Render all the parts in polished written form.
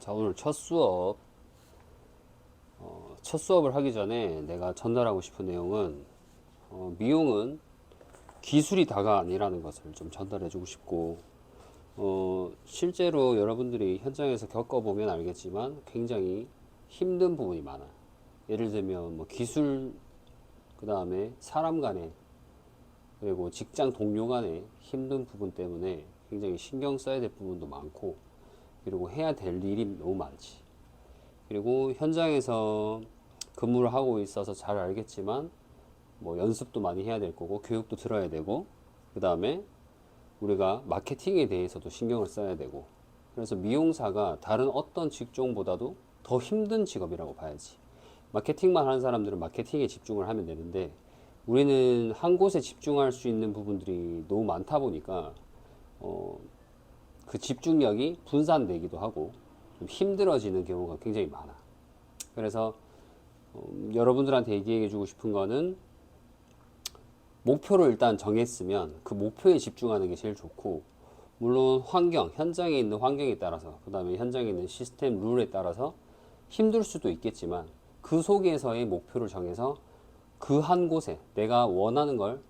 자, 오늘 첫 수업을 하기 전에 내가 전달하고 싶은 내용은, 미용은 기술이 다가 아니라는 것을 좀 전달해주고 싶고, 실제로 여러분들이 현장에서 겪어보면 알겠지만 굉장히 힘든 부분이 많아요. 예를 들면 뭐 기술, 그 다음에 사람 간에, 그리고 직장 동료 간에 힘든 부분 때문에 굉장히 신경 써야 될 부분도 많고, 그리고 해야 될 일이 너무 많지. 그리고 현장에서 근무를 하고 있어서 잘 알겠지만 뭐 연습도 많이 해야 될 거고 교육도 들어야 되고, 그 다음에 우리가 마케팅에 대해서도 신경을 써야 되고, 그래서 미용사가 다른 어떤 직종보다도 더 힘든 직업이라고 봐야지. 마케팅만 하는 사람들은 마케팅에 집중을 하면 되는데, 우리는 한 곳에 집중할 수 있는 부분들이 너무 많다 보니까 어, 그 집중력이 분산되기도 하고 좀 힘들어지는 경우가 굉장히 많아. 그래서 여러분들한테 얘기해 주고 싶은 거는, 목표를 일단 정했으면 그 목표에 집중하는 게 제일 좋고, 물론 현장에 있는 환경에 따라서, 그 다음에 현장에 있는 시스템 룰에 따라서 힘들 수도 있겠지만, 그 속에서의 목표를 정해서 그 한 곳에 내가 원하는 걸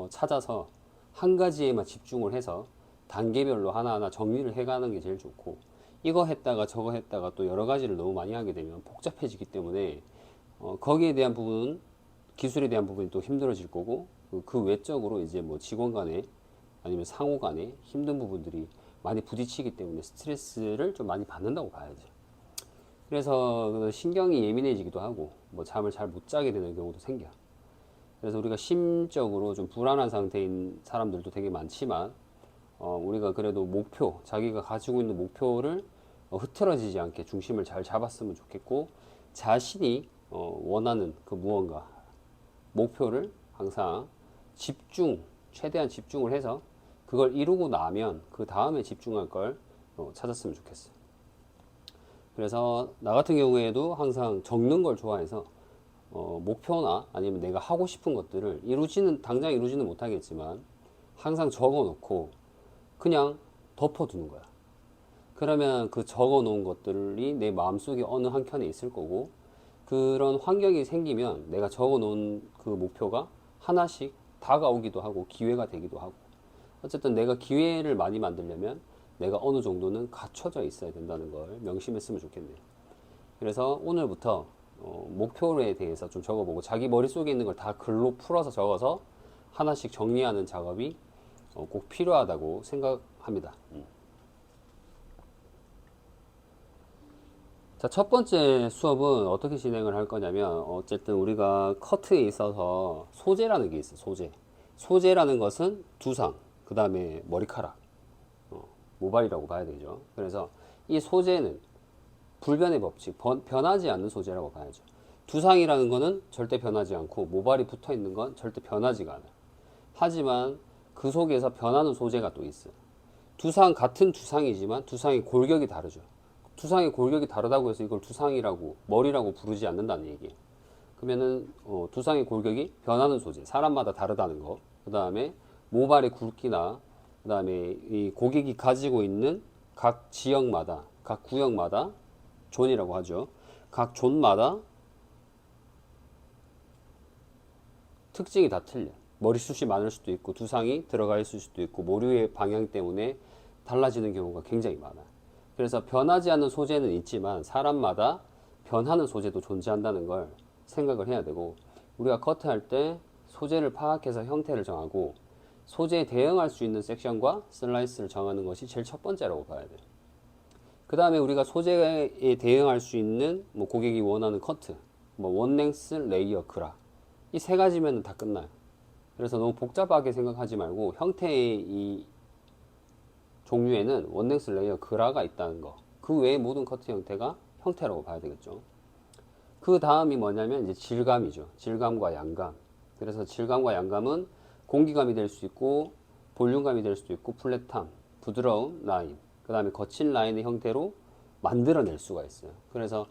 찾아서 한 가지에만 집중을 해서 단계별로 하나하나 정리를 해가는 게 제일 좋고, 이거 했다가 저거 했다가 또 여러 가지를 너무 많이 하게 되면 복잡해지기 때문에 거기에 대한 부분은, 기술에 대한 부분이 또 힘들어질 거고, 그 외적으로 이제 뭐 직원 간에 아니면 상호 간에 힘든 부분들이 많이 부딪히기 때문에 스트레스를 좀 많이 받는다고 봐야죠. 그래서 신경이 예민해지기도 하고 뭐 잠을 잘 못 자게 되는 경우도 생겨. 그래서 우리가 심적으로 좀 불안한 상태인 사람들도 되게 많지만, 우리가 그래도 자기가 가지고 있는 목표를 흐트러지지 않게 중심을 잘 잡았으면 좋겠고, 자신이 원하는 그 무언가, 목표를 항상 최대한 집중을 해서 그걸 이루고 나면 그 다음에 집중할 걸 찾았으면 좋겠어요. 그래서 나 같은 경우에도 항상 적는 걸 좋아해서, 목표나 아니면 내가 하고 싶은 것들을 당장 이루지는 못하겠지만 항상 적어 놓고 그냥 덮어두는 거야. 그러면 그 적어 놓은 것들이 내 마음속에 어느 한켠에 있을 거고, 그런 환경이 생기면 내가 적어 놓은 그 목표가 하나씩 다가오기도 하고 기회가 되기도 하고, 어쨌든 내가 기회를 많이 만들려면 내가 어느 정도는 갖춰져 있어야 된다는 걸 명심했으면 좋겠네요. 그래서 오늘부터 목표에 대해서 좀 적어보고, 자기 머릿속에 있는 걸 다 글로 풀어서 적어서 하나씩 정리하는 작업이 꼭 필요하다고 생각합니다. 자, 첫 번째 수업은 어떻게 진행을 할 거냐면, 어쨌든 우리가 커트에 있어서 소재라는 게 있어요. 소재라는 것은 두상, 그 다음에 머리카락, 모발이라고 봐야 되죠. 그래서 이 소재는 불변의 법칙, 변하지 않는 소재라고 봐야죠. 두상이라는 거는 절대 변하지 않고, 모발이 붙어 있는 건 절대 변하지가 않아요. 하지만 그 속에서 변하는 소재가 또 있어요. 같은 두상이지만 두상의 골격이 다르죠. 두상의 골격이 다르다고 해서 이걸 두상이라고, 머리라고 부르지 않는다는 얘기예요. 그러면은 두상의 골격이 변하는 소재, 사람마다 다르다는 거. 그 다음에 모발의 굵기나, 그 다음에 이 고객이 가지고 있는 각 지역마다, 각 구역마다, 존이라고 하죠. 각 존마다 특징이 다 틀려. 머리숱이 많을 수도 있고, 두상이 들어가 있을 수도 있고, 모류의 방향 때문에 달라지는 경우가 굉장히 많아요. 그래서 변하지 않는 소재는 있지만 사람마다 변하는 소재도 존재한다는 걸 생각을 해야 되고, 우리가 커트할 때 소재를 파악해서 형태를 정하고, 소재에 대응할 수 있는 섹션과 슬라이스를 정하는 것이 제일 첫 번째라고 봐야 돼요. 그 다음에 우리가 소재에 대응할 수 있는 뭐 고객이 원하는 커트, 뭐 원랭스, 레이어, 그라, 이 세 가지면 다 끝나요. 그래서 너무 복잡하게 생각하지 말고, 형태의 이 종류에는 원랭스, 레이어, 그라가 있다는 거, 그 외의 모든 커트 형태가 형태라고 봐야 되겠죠. 그 다음이 뭐냐면 이제 질감이죠. 질감과 양감. 그래서 질감과 양감은 공기감이 될 수 있고, 볼륨감이 될 수도 있고, 플랫함, 부드러운 라인, 그 다음에 거친 라인의 형태로 만들어낼 수가 있어요. 그래서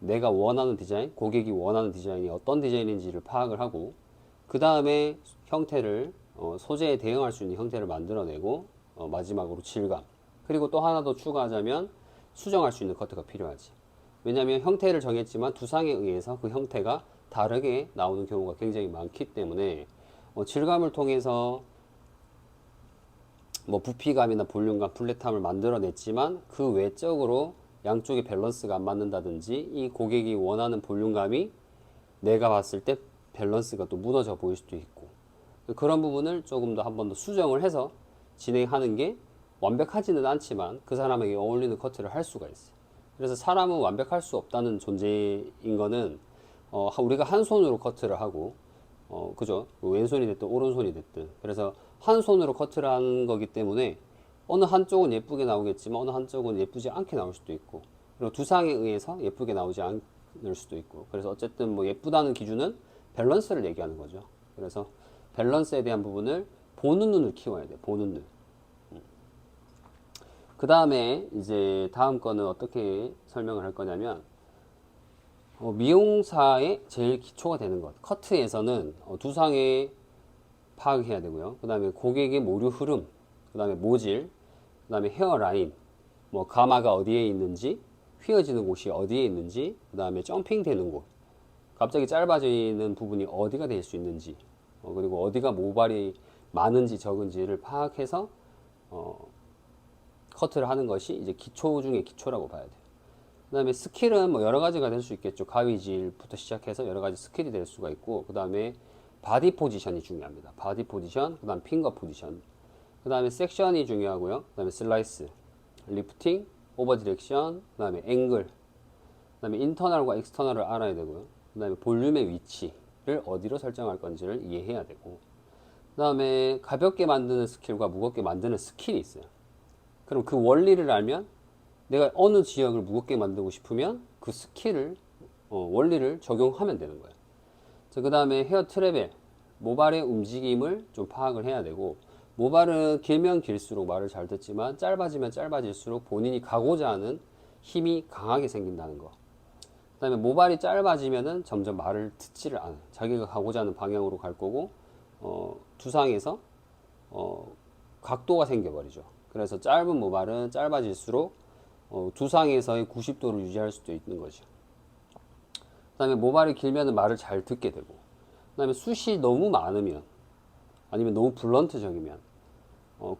내가 원하는 디자인, 고객이 원하는 디자인이 어떤 디자인인지를 파악을 하고, 그 다음에 소재에 대응할 수 있는 형태를 만들어내고, 마지막으로 질감. 그리고 또 하나 더 추가하자면 수정할 수 있는 커트가 필요하지. 왜냐하면 형태를 정했지만 두상에 의해서 그 형태가 다르게 나오는 경우가 굉장히 많기 때문에 질감을 통해서 뭐 부피감이나 볼륨감, 플랫함을 만들어냈지만 그 외적으로 양쪽의 밸런스가 안 맞는다든지 이 고객이 원하는 볼륨감이 내가 봤을 때 밸런스가 또 무너져 보일 수도 있고, 그런 부분을 조금 더 한 번 더 수정을 해서 진행하는 게 완벽하지는 않지만 그 사람에게 어울리는 커트를 할 수가 있어요. 그래서 사람은 완벽할 수 없다는 존재인 거는 우리가 한 손으로 커트를 하고 그죠? 왼손이 됐든 오른손이 됐든, 그래서 한 손으로 커트를 하는 거기 때문에 어느 한쪽은 예쁘게 나오겠지만 어느 한쪽은 예쁘지 않게 나올 수도 있고, 그리고 두상에 의해서 예쁘게 나오지 않을 수도 있고, 그래서 어쨌든 뭐 예쁘다는 기준은 밸런스를 얘기하는 거죠. 그래서 밸런스에 대한 부분을 보는 눈을 키워야 돼. 보는 눈. 그 다음에 이제 다음 거는 어떻게 설명을 할 거냐면, 미용사의 제일 기초가 되는 것. 커트에서는 두상에 파악해야 되고요. 그 다음에 고객의 모류 흐름, 그 다음에 모질, 그 다음에 헤어라인, 뭐 가마가 어디에 있는지, 휘어지는 곳이 어디에 있는지, 그 다음에 점핑 되는 곳, 갑자기 짧아지는 부분이 어디가 될 수 있는지, 그리고 어디가 모발이 많은지 적은지를 파악해서 커트를 하는 것이 이제 기초 중에 기초라고 봐야 돼요. 그 다음에 스킬은 뭐 여러 가지가 될 수 있겠죠. 가위질부터 시작해서 여러 가지 스킬이 될 수가 있고, 그 다음에 바디 포지션이 중요합니다. 바디 포지션, 그 다음 핑거 포지션, 그 다음에 섹션이 중요하고요. 그 다음에 슬라이스, 리프팅, 오버 디렉션, 그 다음에 앵글, 그 다음에 인터널과 익스터널을 알아야 되고요. 그 다음에 볼륨의 위치를 어디로 설정할 건지를 이해해야 되고, 그 다음에 가볍게 만드는 스킬과 무겁게 만드는 스킬이 있어요. 그럼 그 원리를 알면 내가 어느 지역을 무겁게 만들고 싶으면 그 스킬을 원리를 적용하면 되는 거예요. 그 다음에 헤어 트랩의 모발의 움직임을 좀 파악을 해야 되고, 모발은 길면 길수록 말을 잘 듣지만 짧아지면 짧아질수록 본인이 가고자 하는 힘이 강하게 생긴다는 거. 그 다음에 모발이 짧아지면은 점점 말을 듣지를 않아요. 자기가 가고자 하는 방향으로 갈 거고, 두상에서 각도가 생겨버리죠. 그래서 짧은 모발은 짧아질수록 두상에서의 90도를 유지할 수도 있는 거죠. 그 다음에 모발이 길면 말을 잘 듣게 되고, 그 다음에 숱이 너무 많으면 아니면 너무 블런트적이면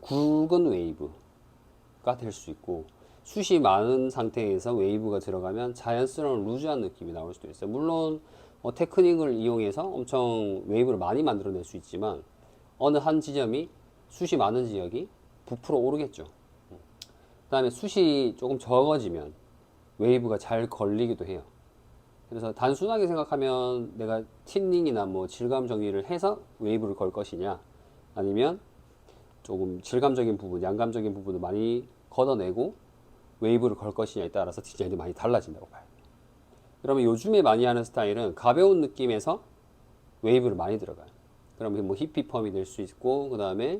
굵은 웨이브가 될 수 있고, 숱이 많은 상태에서 웨이브가 들어가면 자연스러운 루즈한 느낌이 나올 수도 있어요. 물론 테크닉을 이용해서 엄청 웨이브를 많이 만들어낼 수 있지만 어느 한 지점이 숱이 많은 지역이 부풀어 오르겠죠. 그 다음에 숱이 조금 적어지면 웨이브가 잘 걸리기도 해요. 그래서 단순하게 생각하면 내가 틴닝이나 뭐 질감 정리를 해서 웨이브를 걸 것이냐, 아니면 조금 질감적인 부분, 양감적인 부분을 많이 걷어내고 웨이브를 걸 것이냐에 따라서 디자인이 많이 달라진다고 봐요. 그러면 요즘에 많이 하는 스타일은 가벼운 느낌에서 웨이브를 많이 들어가요. 그러면 뭐 히피펌이 될 수 있고, 그 다음에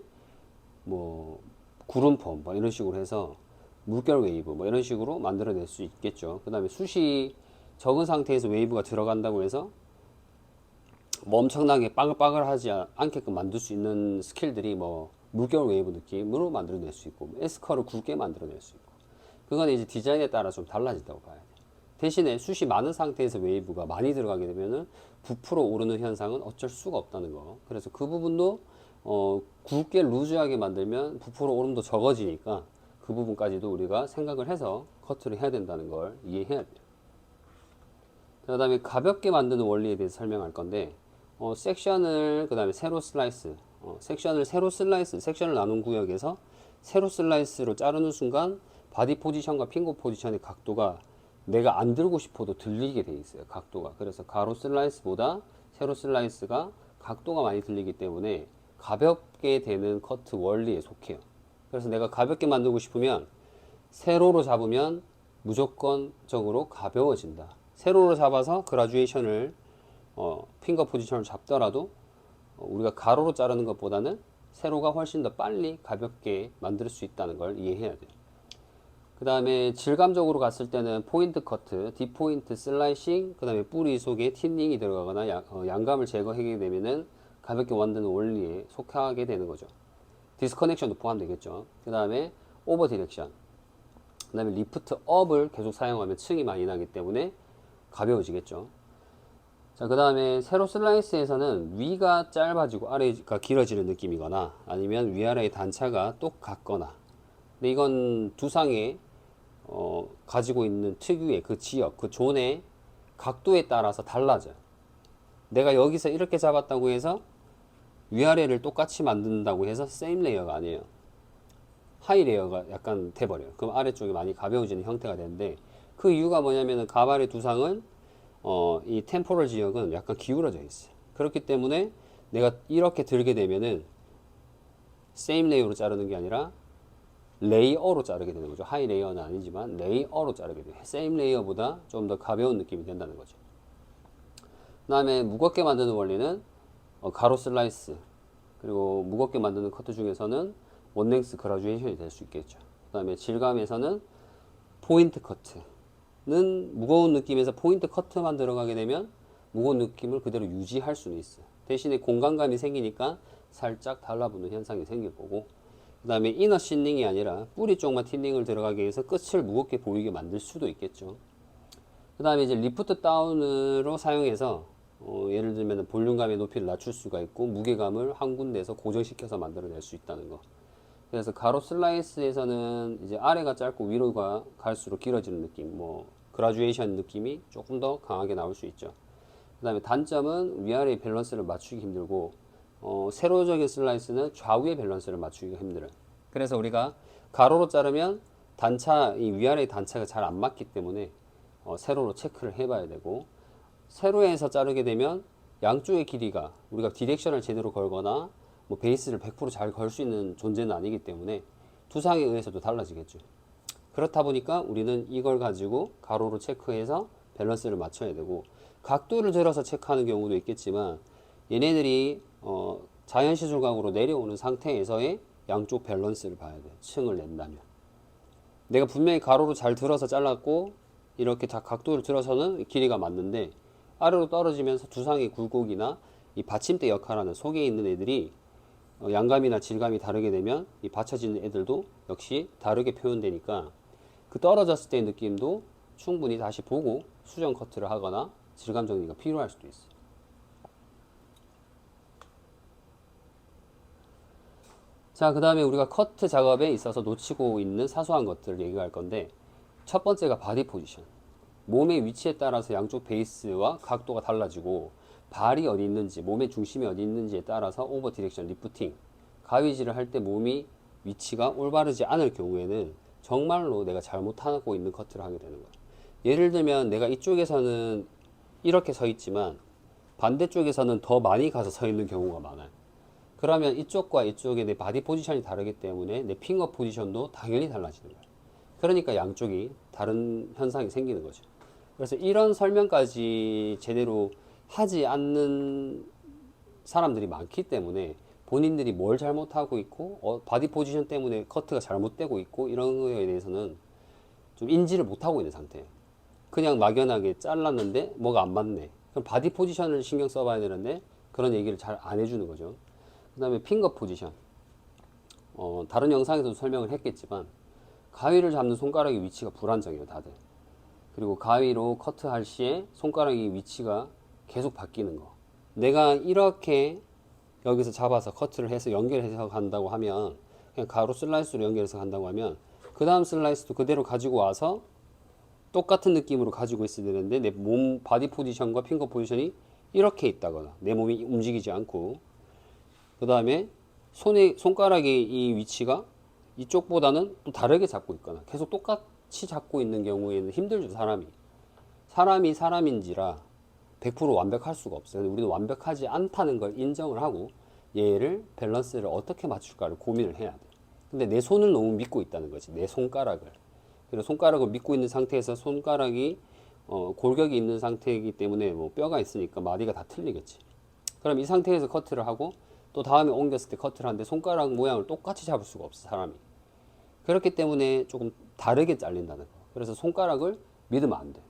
뭐 구름펌 뭐 이런 식으로 해서 물결 웨이브 뭐 이런 식으로 만들어낼 수 있겠죠. 그 다음에 숱이 적은 상태에서 웨이브가 들어간다고 해서 뭐 엄청나게 빠글빠글하지 않게끔 만들 수 있는 스킬들이 뭐 물결 웨이브 느낌으로 만들어낼 수 있고, S커를 굵게 만들어낼 수 있고, 그건 이제 디자인에 따라 좀 달라진다고 봐야 돼. 대신에 숱이 많은 상태에서 웨이브가 많이 들어가게 되면은 부풀어 오르는 현상은 어쩔 수가 없다는 거. 그래서 그 부분도 굵게 루즈하게 만들면 부풀어 오름도 적어지니까 그 부분까지도 우리가 생각을 해서 커트를 해야 된다는 걸 이해해야 돼요. 그 다음에 가볍게 만드는 원리에 대해서 설명할 건데, 섹션을 그 다음에 세로 슬라이스, 섹션을 세로 슬라이스, 섹션을 나눈 구역에서 세로 슬라이스로 자르는 순간 바디 포지션과 핑거 포지션의 각도가 내가 안 들고 싶어도 들리게 돼 있어요. 각도가. 그래서 가로 슬라이스보다 세로 슬라이스가 각도가 많이 들리기 때문에 가볍게 되는 커트 원리에 속해요. 그래서 내가 가볍게 만들고 싶으면 세로로 잡으면 무조건적으로 가벼워진다. 세로로 잡아서 그라듀에이션을 핑거 포지션을 잡더라도 우리가 가로로 자르는 것보다는 세로가 훨씬 더 빨리 가볍게 만들 수 있다는 걸 이해해야 돼요. 그 다음에 질감적으로 갔을 때는 포인트 커트, 딥포인트 슬라이싱, 그 다음에 뿌리 속에 틴닝이 들어가거나 양감을 제거하게 되면은 가볍게 만드는 원리에 속하게 되는 거죠. 디스커넥션도 포함되겠죠. 그 다음에 오버 디렉션, 그 다음에 리프트 업을 계속 사용하면 층이 많이 나기 때문에 가벼워지겠죠. 자, 그 다음에 세로 슬라이스에서는 위가 짧아지고 아래가 길어지는 느낌이거나 아니면 위아래의 단차가 똑같거나, 근데 이건 두상에 가지고 있는 특유의 그 지역, 그 존의 각도에 따라서 달라져요. 내가 여기서 이렇게 잡았다고 해서 위아래를 똑같이 만든다고 해서 세임 레이어가 아니에요. 하이 레이어가 약간 돼버려요. 그럼 아래쪽이 많이 가벼워지는 형태가 되는데, 그 이유가 뭐냐면은 가발의 두상은 이 템포럴 지역은 약간 기울어져 있어요. 그렇기 때문에 내가 이렇게 들게 되면은 세임 레이어로 자르는 게 아니라 레이어로 자르게 되는 거죠. 하이 레이어는 아니지만 레이어로 자르게 돼요. 세임 레이어보다 좀 더 가벼운 느낌이 된다는 거죠. 그 다음에 무겁게 만드는 원리는 가로 슬라이스, 그리고 무겁게 만드는 커트 중에서는 원랭스 그라듀에이션이 될 수 있겠죠. 그 다음에 질감에서는 포인트 커트는 무거운 느낌에서 포인트 커트만 들어가게 되면 무거운 느낌을 그대로 유지할 수는 있어요. 대신에 공간감이 생기니까 살짝 달라붙는 현상이 생길 거고, 그 다음에 이너 씬닝이 아니라 뿌리 쪽만 틴닝을 들어가게 해서 끝을 무겁게 보이게 만들 수도 있겠죠. 그 다음에 이제 리프트 다운으로 사용해서 예를 들면 볼륨감의 높이를 낮출 수가 있고 무게감을 한 군데에서 고정시켜서 만들어낼 수 있다는 거. 그래서 가로 슬라이스에서는 이제 아래가 짧고 위로가 갈수록 길어지는 느낌, 뭐 그라듀에이션 느낌이 조금 더 강하게 나올 수 있죠. 그 다음에 단점은 위아래의 밸런스를 맞추기 힘들고, 세로적인 슬라이스는 좌우의 밸런스를 맞추기가 힘들어요. 그래서 우리가 가로로 자르면 이 위아래의 단차가 잘 안 맞기 때문에 세로로 체크를 해봐야 되고, 세로에서 자르게 되면 양쪽의 길이가 우리가 디렉션을 제대로 걸거나 뭐 베이스를 100% 잘 걸 수 있는 존재는 아니기 때문에 두상에 의해서도 달라지겠죠. 그렇다 보니까 우리는 이걸 가지고 가로로 체크해서 밸런스를 맞춰야 되고, 각도를 들어서 체크하는 경우도 있겠지만 얘네들이 자연 시술각으로 내려오는 상태에서의 양쪽 밸런스를 봐야 돼요. 층을 낸다면 내가 분명히 가로로 잘 들어서 잘랐고 이렇게 다 각도를 들어서는 길이가 맞는데 아래로 떨어지면서 두상의 굴곡이나 이 받침대 역할하는 속에 있는 애들이 양감이나 질감이 다르게 되면 이 받쳐지는 애들도 역시 다르게 표현되니까 그 떨어졌을 때의 느낌도 충분히 다시 보고 수정 커트를 하거나 질감 정리가 필요할 수도 있어요. 자, 그 다음에 우리가 커트 작업에 있어서 놓치고 있는 사소한 것들을 얘기할 건데, 첫 번째가 바디 포지션. 몸의 위치에 따라서 양쪽 베이스와 각도가 달라지고 발이 어디 있는지, 몸의 중심이 어디 있는지에 따라서 오버 디렉션 리프팅, 가위질을 할 때 몸이 위치가 올바르지 않을 경우에는 정말로 내가 잘못하고 있는 커트를 하게 되는 거예요. 예를 들면 내가 이쪽에서는 이렇게 서 있지만 반대쪽에서는 더 많이 가서 서 있는 경우가 많아요. 그러면 이쪽과 이쪽의 내 바디 포지션이 다르기 때문에 내 핑거 포지션도 당연히 달라지는 거예요. 그러니까 양쪽이 다른 현상이 생기는 거죠. 그래서 이런 설명까지 제대로 하지 않는 사람들이 많기 때문에 본인들이 뭘 잘못하고 있고 바디 포지션 때문에 커트가 잘못되고 있고 이런 거에 대해서는 좀 인지를 못하고 있는 상태예요. 그냥 막연하게 잘랐는데 뭐가 안 맞네. 그럼 바디 포지션을 신경 써봐야 되는데 그런 얘기를 잘 안 해주는 거죠. 그 다음에 핑거 포지션. 다른 영상에서도 설명을 했겠지만 가위를 잡는 손가락의 위치가 불안정해요, 다들. 그리고 가위로 커트할 시에 손가락의 위치가 계속 바뀌는 거. 내가 이렇게 여기서 잡아서 커트를 해서 연결해서 간다고 하면, 그냥 가로 슬라이스로 연결해서 간다고 하면 그 다음 슬라이스도 그대로 가지고 와서 똑같은 느낌으로 가지고 있어야 되는데 내 몸 바디 포지션과 핑거 포지션이 이렇게 있다거나 내 몸이 움직이지 않고, 그 다음에 손가락의 이 위치가 이쪽보다는 또 다르게 잡고 있거나 계속 똑같이 잡고 있는 경우에는 힘들죠. 사람이 사람인지라 100% 완벽할 수가 없어요. 우리는 완벽하지 않다는 걸 인정을 하고 얘를 밸런스를 어떻게 맞출까를 고민을 해야 돼. 근데 내 손을 너무 믿고 있다는 거지. 내 손가락을. 그리고 손가락을 믿고 있는 상태에서 손가락이 골격이 있는 상태이기 때문에 뭐 뼈가 있으니까 마디가 다 틀리겠지. 그럼 이 상태에서 커트를 하고 또 다음에 옮겼을 때 커트를 하는데 손가락 모양을 똑같이 잡을 수가 없어, 사람이. 그렇기 때문에 조금 다르게 잘린다는 거. 그래서 손가락을 믿으면 안 돼.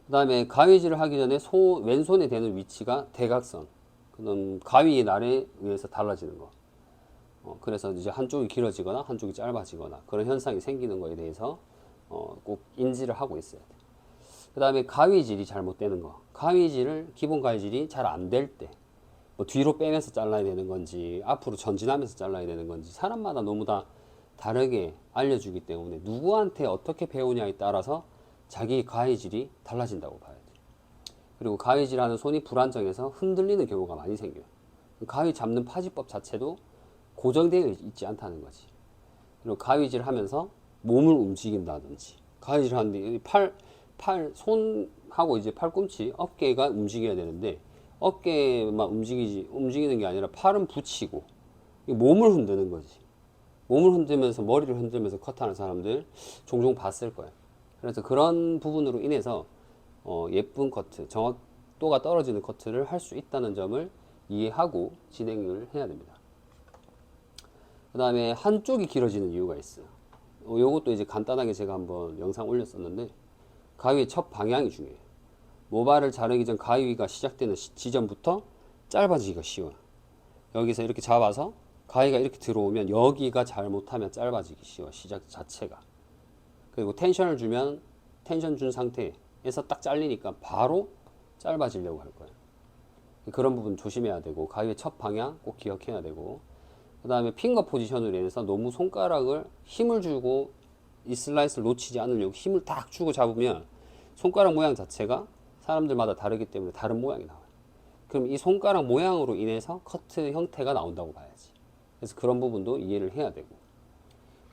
그 다음에 가위질을 하기 전에 왼손에 대는 위치가 대각선. 그럼 가위의 날에 의해서 달라지는 거. 그래서 이제 한쪽이 길어지거나 한쪽이 짧아지거나 그런 현상이 생기는 거에 대해서 꼭 인지를 하고 있어야 돼. 그 다음에 가위질이 잘못되는 거. 가위질을, 기본 가위질이 잘 안 될 때, 뭐 뒤로 빼면서 잘라야 되는 건지, 앞으로 전진하면서 잘라야 되는 건지, 사람마다 너무 다 다르게 알려주기 때문에 누구한테 어떻게 배우냐에 따라서 자기 가위질이 달라진다고 봐야 돼. 그리고 가위질하는 손이 불안정해서 흔들리는 경우가 많이 생겨요. 가위 잡는 파지법 자체도 고정되어 있지 않다는 거지. 그리고 가위질 하면서 몸을 움직인다든지, 가위질 하는데 손하고 이제 팔꿈치, 어깨가 움직여야 되는데, 어깨만 움직이는 게 아니라 팔은 붙이고, 몸을 흔드는 거지. 몸을 흔들면서, 머리를 흔들면서 컷하는 사람들 종종 봤을 거야. 그래서 그런 부분으로 인해서, 예쁜 커트, 정확도가 떨어지는 커트를 할 수 있다는 점을 이해하고 진행을 해야 됩니다. 그 다음에 한쪽이 길어지는 이유가 있어요. 요것도 이제 간단하게 제가 한번 영상 올렸었는데, 가위의 첫 방향이 중요해요. 모발을 자르기 전 가위가 시작되는 지점부터 짧아지기가 쉬워요. 여기서 이렇게 잡아서 가위가 이렇게 들어오면 여기가 잘못하면 짧아지기 쉬워, 시작 자체가. 그리고 텐션을 주면 텐션 준 상태에서 딱 잘리니까 바로 짧아지려고 할 거예요. 그런 부분 조심해야 되고, 가위의 첫 방향 꼭 기억해야 되고, 그 다음에 핑거 포지션으로 인해서 너무 손가락을 힘을 주고 이 슬라이스를 놓치지 않으려고 힘을 딱 주고 잡으면 손가락 모양 자체가 사람들마다 다르기 때문에 다른 모양이 나와요. 그럼 이 손가락 모양으로 인해서 커트 형태가 나온다고 봐야지. 그래서 그런 부분도 이해를 해야 되고,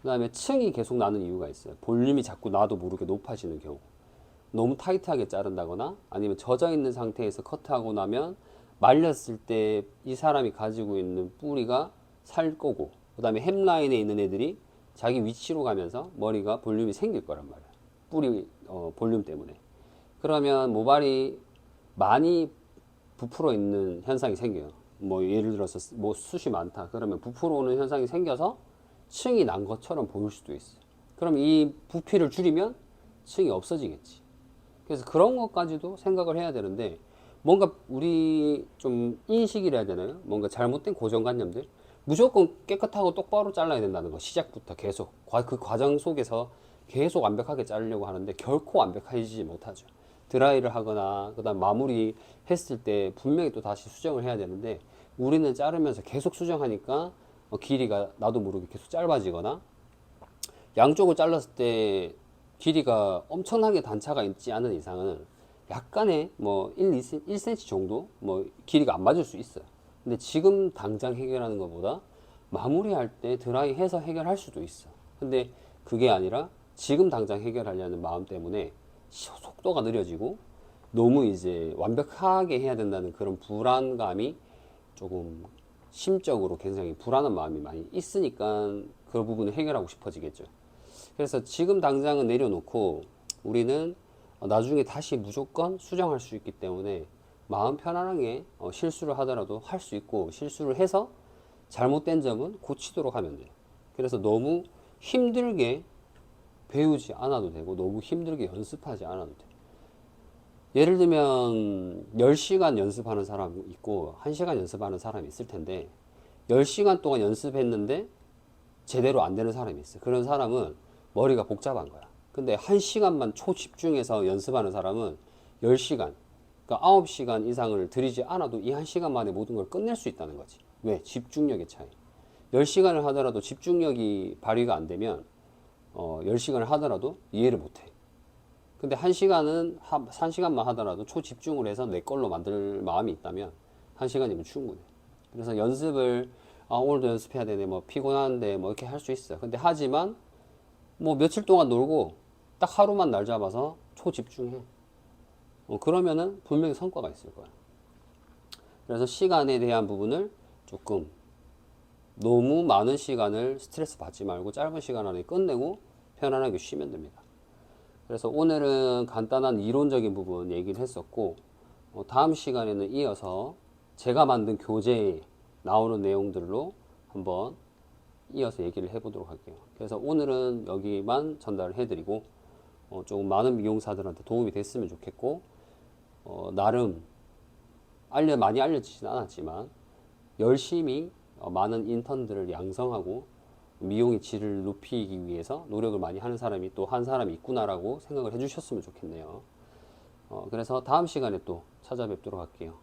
그 다음에 층이 계속 나는 이유가 있어요. 볼륨이 자꾸 나도 모르게 높아지는 경우, 너무 타이트하게 자른다거나 아니면 젖어 있는 상태에서 커트하고 나면 말렸을 때 이 사람이 가지고 있는 뿌리가 살 거고, 그 다음에 햄라인에 있는 애들이 자기 위치로 가면서 머리가 볼륨이 생길 거란 말이야. 뿌리 볼륨 때문에. 그러면 모발이 많이 부풀어 있는 현상이 생겨요. 뭐 예를 들어서 뭐 숱이 많다. 그러면 부풀어 오는 현상이 생겨서 층이 난 것처럼 보일 수도 있어. 그럼 이 부피를 줄이면 층이 없어지겠지. 그래서 그런 것까지도 생각을 해야 되는데, 뭔가 우리 좀 인식이라 해야 되나요? 뭔가 잘못된 고정관념들. 무조건 깨끗하고 똑바로 잘라야 된다는 거, 시작부터 계속 그 과정 속에서 계속 완벽하게 자르려고 하는데 결코 완벽해지지 못하죠. 드라이를 하거나 그다음 마무리 했을 때 분명히 또 다시 수정을 해야 되는데, 우리는 자르면서 계속 수정하니까 길이가 나도 모르게 계속 짧아지거나, 양쪽을 잘랐을 때 길이가 엄청나게 단차가 있지 않은 이상은 약간의 뭐 1cm 정도 뭐 길이가 안 맞을 수 있어요. 근데 지금 당장 해결하는 것보다 마무리할 때 드라이 해서 해결할 수도 있어. 근데 그게 아니라 지금 당장 해결하려는 마음 때문에 속도가 느려지고 너무 이제 완벽하게 해야 된다는 그런 불안감이 조금 심적으로 굉장히 불안한 마음이 많이 있으니까 그 부분을 해결하고 싶어지겠죠. 그래서 지금 당장은 내려놓고 우리는 나중에 다시 무조건 수정할 수 있기 때문에 마음 편안하게 실수를 하더라도 할 수 있고, 실수를 해서 잘못된 점은 고치도록 하면 돼요. 그래서 너무 힘들게 배우지 않아도 되고 너무 힘들게 연습하지 않아도 돼요. 예를 들면 10시간 연습하는 사람 있고 1시간 연습하는 사람이 있을 텐데, 10시간 동안 연습했는데 제대로 안 되는 사람이 있어요. 그런 사람은 머리가 복잡한 거야. 근데 1시간만 초집중해서 연습하는 사람은 10시간, 그러니까 9시간 이상을 들이지 않아도 이 1시간 만에 모든 걸 끝낼 수 있다는 거지. 왜? 집중력의 차이. 10시간을 하더라도 집중력이 발휘가 안 되면 10시간을 하더라도 이해를 못 해. 근데 1시간만 하더라도 초집중을 해서 내 걸로 만들 마음이 있다면 1시간이면 충분해. 그래서 연습을 오늘도 연습해야 되네, 뭐 피곤한데 뭐 이렇게 할 수 있어. 근데 하지만 뭐 며칠 동안 놀고 딱 하루만 날 잡아서 초집중해. 그러면은 분명히 성과가 있을 거야. 그래서 시간에 대한 부분을 조금 너무 많은 시간을 스트레스 받지 말고 짧은 시간 안에 끝내고 편안하게 쉬면 됩니다. 그래서 오늘은 간단한 이론적인 부분 얘기를 했었고, 다음 시간에는 이어서 제가 만든 교재에 나오는 내용들로 한번 이어서 얘기를 해보도록 할게요. 그래서 오늘은 여기만 전달을 해드리고, 조금 많은 미용사들한테 도움이 됐으면 좋겠고, 나름 많이 알려지진 않았지만 열심히 많은 인턴들을 양성하고 미용의 질을 높이기 위해서 노력을 많이 하는 사람이 또 한 사람이 있구나라고 생각을 해주셨으면 좋겠네요. 그래서 다음 시간에 또 찾아뵙도록 할게요.